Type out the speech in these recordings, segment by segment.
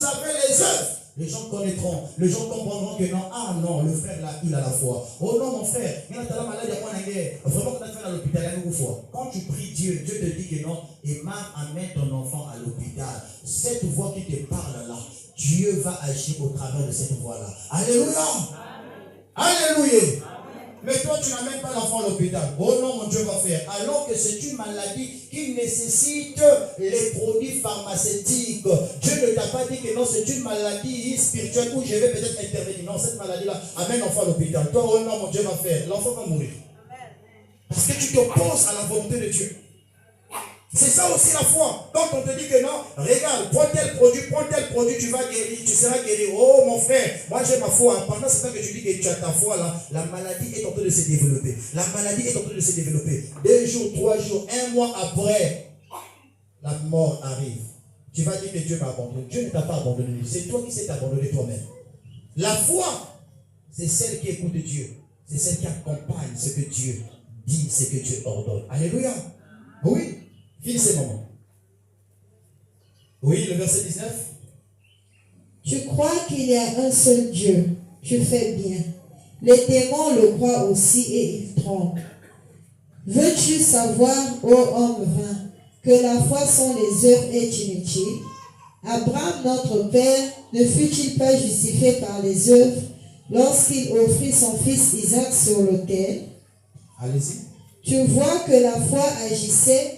savez les œuvres. Les gens connaîtront, les gens comprendront que non, ah non, le frère là, il a la foi. Oh non, mon frère, il y a la maladie, vraiment quand tu vas à l'hôpital, il y a une foi. Quand tu pries Dieu, Dieu te dit que non, et même amène ton enfant à l'hôpital. Cette voix qui te parle là, Dieu va agir au travers de cette voix là. Alléluia! Alléluia! Mais toi, tu n'amènes pas l'enfant à l'hôpital. Oh non, mon Dieu va faire. Alors que c'est une maladie qui nécessite les produits pharmaceutiques. Dieu ne t'a pas dit que non, c'est une maladie spirituelle où je vais peut-être intervenir. Non, cette maladie-là, amène l'enfant à l'hôpital. Toi, oh non, mon Dieu va faire. L'enfant va mourir. Parce que tu t'opposes à la volonté de Dieu. C'est ça aussi la foi. Quand on te dit que non, regarde, prends tel produit, tu vas guérir, tu seras guéri. Oh mon frère, moi j'ai ma foi. Pendant ce temps que tu dis que tu as ta foi là, la maladie est en train de se développer. La maladie est en train de se développer. 2 jours, 3 jours, 1 mois après, la mort arrive. Tu vas dire que Dieu m'a abandonné. Dieu ne t'a pas abandonné. C'est toi qui sais t'abandonner toi-même. La foi, c'est celle qui écoute Dieu. C'est celle qui accompagne ce que Dieu dit, ce que Dieu ordonne. Alléluia. Oui. Finis ces moments. Oui, le verset 19. Tu crois qu'il y a un seul Dieu. Tu fais bien. Les démons le croient aussi et ils tremblent. Veux-tu savoir, ô homme vain, que la foi sans les œuvres est inutile? Abraham, notre père, ne fut-il pas justifié par les œuvres lorsqu'il offrit son fils Isaac sur l'autel? Allez-y. Tu vois que la foi agissait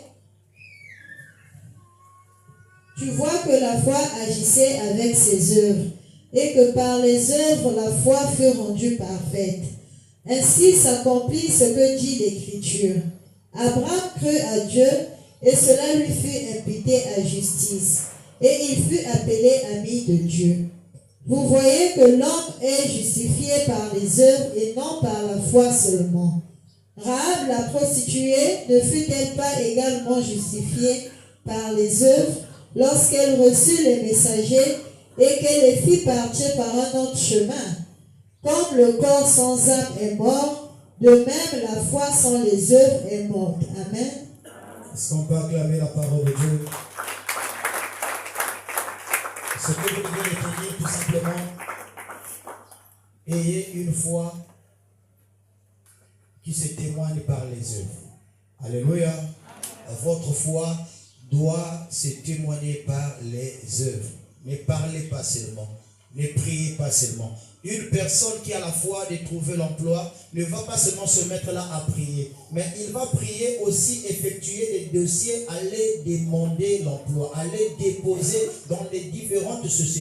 avec ses œuvres, et que par les œuvres la foi fut rendue parfaite. Ainsi s'accomplit ce que dit l'Écriture. Abraham crut à Dieu, et cela lui fut imputé à justice, et il fut appelé ami de Dieu. Vous voyez que l'homme est justifié par les œuvres et non par la foi seulement. Rahab la prostituée ne fut-elle pas également justifiée par les œuvres lorsqu'elle reçut les messagers et qu'elle les fit partir par un autre chemin? Comme le corps sans âme est mort, de même la foi sans les œuvres est morte. Amen. Est-ce qu'on peut acclamer la parole de Dieu? Ce que vous devez retenir tout simplement, ayez une foi qui se témoigne par les œuvres. Alléluia. Votre foi doit se témoigner par les œuvres. Ne parlez pas seulement. Ne priez pas seulement. Une personne qui a la foi de trouver l'emploi ne va pas seulement se mettre là à prier, mais il va prier aussi, effectuer des dossiers, aller demander l'emploi, aller déposer dans les différentes sociétés.